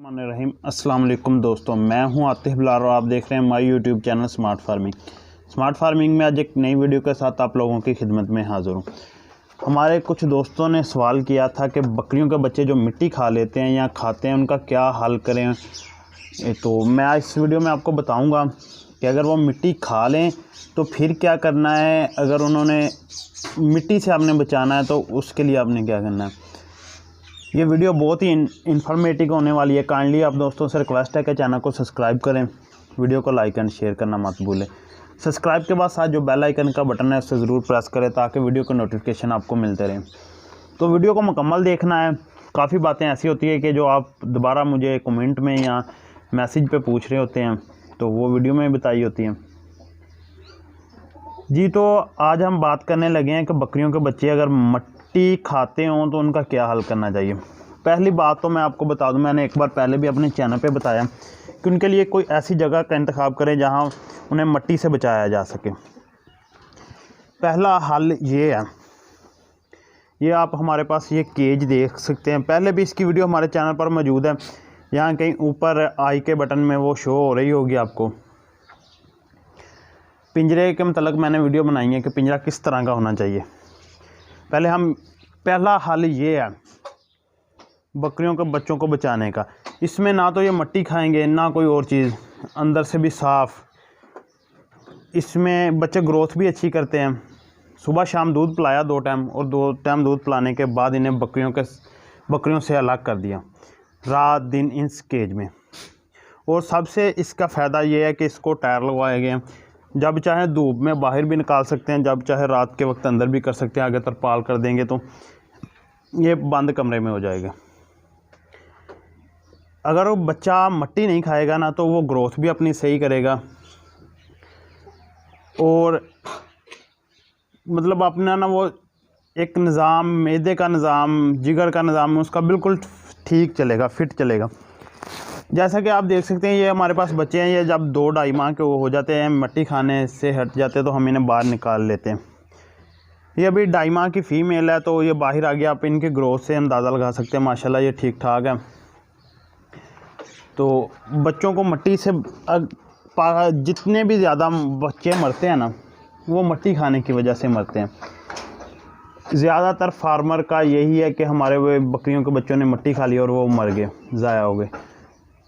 रहीम अस्सलाम वालेकुम दोस्तों, मैं हूं आतिफ बिलाल और आप देख रहे हैं हमारी यूट्यूब चैनल स्मार्ट फार्मिंग में आज एक नई वीडियो के साथ आप लोगों की खिदमत में हाज़िर हूं। हमारे कुछ दोस्तों ने सवाल किया था कि बकरियों के बच्चे जो मिट्टी खा लेते हैं या खाते हैं उनका क्या हल करें। तो मैं आज इस वीडियो में आपको बताऊँगा कि अगर वो मिट्टी खा लें तो फिर क्या करना है, अगर उन्होंने मिट्टी से आपने बचाना है तो उसके लिए आपने क्या करना है। ये वीडियो बहुत ही इन्फॉर्मेटिव होने वाली है। काइंडली आप दोस्तों से रिक्वेस्ट है कि चैनल को सब्सक्राइब करें, वीडियो को लाइक एंड शेयर करना मत भूलें। सब्सक्राइब के बाद साथ जो बेल आइकन का बटन है उसे ज़रूर प्रेस करें ताकि वीडियो के नोटिफिकेशन आपको मिलते रहें। तो वीडियो को मुकम्मल देखना है। काफ़ी बातें ऐसी होती है कि जो आप दोबारा मुझे कमेंट में या मैसेज पे पूछ रहे होते हैं तो वो वीडियो में बताई होती हैं जी। तो आज हम बात करने लगे हैं कि बकरियों के बच्चे अगर मिट्टी खाते हों तो उनका क्या हल करना चाहिए। पहली बात तो मैं आपको बता दूं, मैंने एक बार पहले भी अपने चैनल पे बताया कि उनके लिए कोई ऐसी जगह का इंतखाब करें जहां उन्हें मिट्टी से बचाया जा सके। पहला हल ये है, ये आप हमारे पास ये केज देख सकते हैं, पहले भी इसकी वीडियो हमारे चैनल पर मौजूद है। यहाँ कहीं ऊपर आई के बटन में वो शो हो रही होगी आपको। पिंजरे के मतलब मैंने वीडियो बनाई है कि पिंजरा किस तरह का होना चाहिए। पहला हल ये है बकरियों के बच्चों को बचाने का। इसमें ना तो ये मिट्टी खाएंगे ना कोई और चीज़, अंदर से भी साफ़। इसमें बच्चे ग्रोथ भी अच्छी करते हैं। सुबह शाम दूध पिलाया 2 टाइम, और 2 टाइम दूध पिलाने के बाद इन्हें बकरियों से अलग कर दिया रात दिन इस केज में। और सबसे इसका फ़ायदा ये है कि इसको टायर लगवाए गए हैं। जब चाहे धूप में बाहर भी निकाल सकते हैं, जब चाहे रात के वक्त अंदर भी कर सकते हैं। आगे तरपाल कर देंगे तो ये बंद कमरे में हो जाएगा। अगर वो बच्चा मिट्टी नहीं खाएगा ना तो वो ग्रोथ भी अपनी सही करेगा और मतलब अपना ना वो एक निज़ाम, मैदे का निज़ाम, जिगर का निज़ाम उसका बिल्कुल ठीक चलेगा, फिट चलेगा। जैसा कि आप देख सकते हैं ये हमारे पास बच्चे हैं, ये जब 2-2.5 माह के वो हो जाते हैं, मिट्टी खाने से हट जाते हैं तो हम इन्हें बाहर निकाल लेते हैं। ये अभी 2.5 माह की फ़ीमेल है तो ये बाहर आ गया। आप इनके ग्रोथ से अंदाज़ा लगा सकते हैं, माशाल्लाह ये ठीक ठाक है। तो बच्चों को मिट्टी से जितने भी ज़्यादा बच्चे मरते हैं ना वो मिट्टी खाने की वजह से मरते हैं। ज़्यादातर फार्मर का यही है कि हमारे वो बकरियों के बच्चों ने मिट्टी खा ली और वो मर गए, ज़ाया हो गए।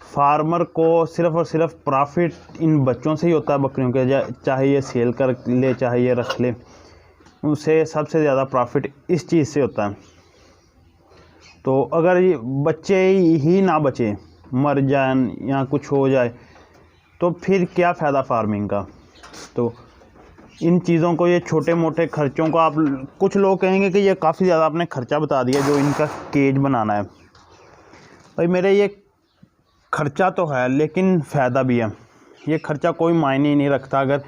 फार्मर को सिर्फ़ और सिर्फ प्रॉफिट इन बच्चों से ही होता है बकरियों के, चाहे ये सेल कर ले चाहे ये रख ले, उसे सबसे ज़्यादा प्रॉफिट इस चीज़ से होता है। तो अगर ये बच्चे ही ना बचे, मर जाए या कुछ हो जाए तो फिर क्या फ़ायदा फार्मिंग का। तो इन चीज़ों को, ये छोटे मोटे खर्चों को, आप कुछ लोग कहेंगे कि ये काफ़ी ज़्यादा आपने ख़र्चा बता दिया जो इनका केज बनाना है। भाई मेरे ये खर्चा तो है लेकिन फ़ायदा भी है। ये खर्चा कोई मायने ही नहीं रखता। अगर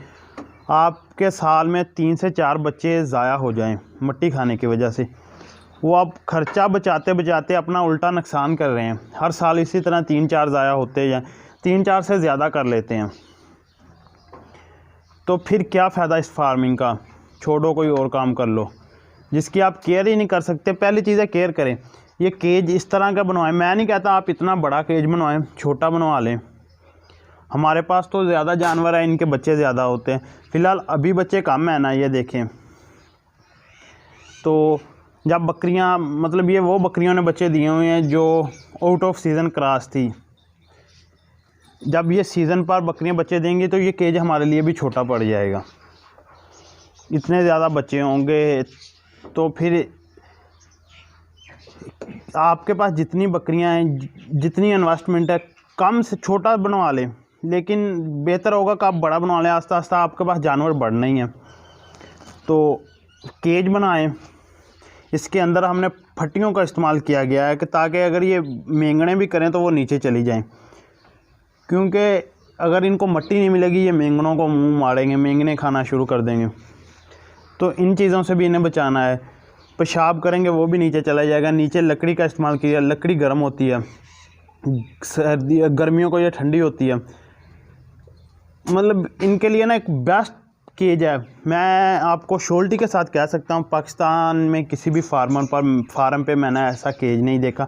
आपके साल में 3 से 4 बच्चे ज़ाया हो जाएं मिट्टी खाने की वजह से, वो आप खर्चा बचाते बचाते अपना उल्टा नुकसान कर रहे हैं। हर साल इसी तरह 3-4 ज़ाया होते जाएं, 3-4 से ज़्यादा कर लेते हैं। तो फिर क्या फ़ायदा इस फार्मिंग का। छोड़ो, कोई और काम कर लो जिसकी आप केयर ही नहीं कर सकते। पहली चीज़ है केयर करें। ये केज इस तरह का बनवाएं। मैं नहीं कहता आप इतना बड़ा केज बनवाएं, छोटा बनवा लें। हमारे पास तो ज़्यादा जानवर हैं, इनके बच्चे ज़्यादा होते हैं। फ़िलहाल अभी बच्चे कम है ना, ये देखें। तो जब बकरियां, मतलब ये वो बकरियों ने बच्चे दिए हुए हैं जो आउट ऑफ सीज़न क्रॉस थी। जब ये सीज़न पर बकरियां बच्चे देंगी तो ये केज हमारे लिए भी छोटा पड़ जाएगा। इतने ज़्यादा बच्चे होंगे तो फिर आपके पास जितनी बकरियां हैं, जितनी इन्वेस्टमेंट है, कम से छोटा बनवा लें। लेकिन बेहतर होगा कि आप बड़ा बनवा लें। आस्ता आस्ता आपके पास जानवर बढ़ना ही है। तो केज बनाएं। इसके अंदर हमने फट्टियों का इस्तेमाल किया गया है कि ताकि अगर ये मेंगने भी करें तो वो नीचे चली जाएं। क्योंकि अगर इनको मिट्टी नहीं मिलेगी ये मेंगनों को मुंह मारेंगे, मेंगने खाना शुरू कर देंगे। तो इन चीज़ों से भी इन्हें बचाना है। पेशाब करेंगे वो भी नीचे चला जाएगा। नीचे लकड़ी का इस्तेमाल किया, लकड़ी गर्म होती है, सर्दी गर्मियों को ये ठंडी होती है। मतलब इनके लिए ना एक बेस्ट केज है। मैं आपको श्योरिटी के साथ कह सकता हूँ पाकिस्तान में किसी भी फार्म पे मैंने ऐसा केज नहीं देखा।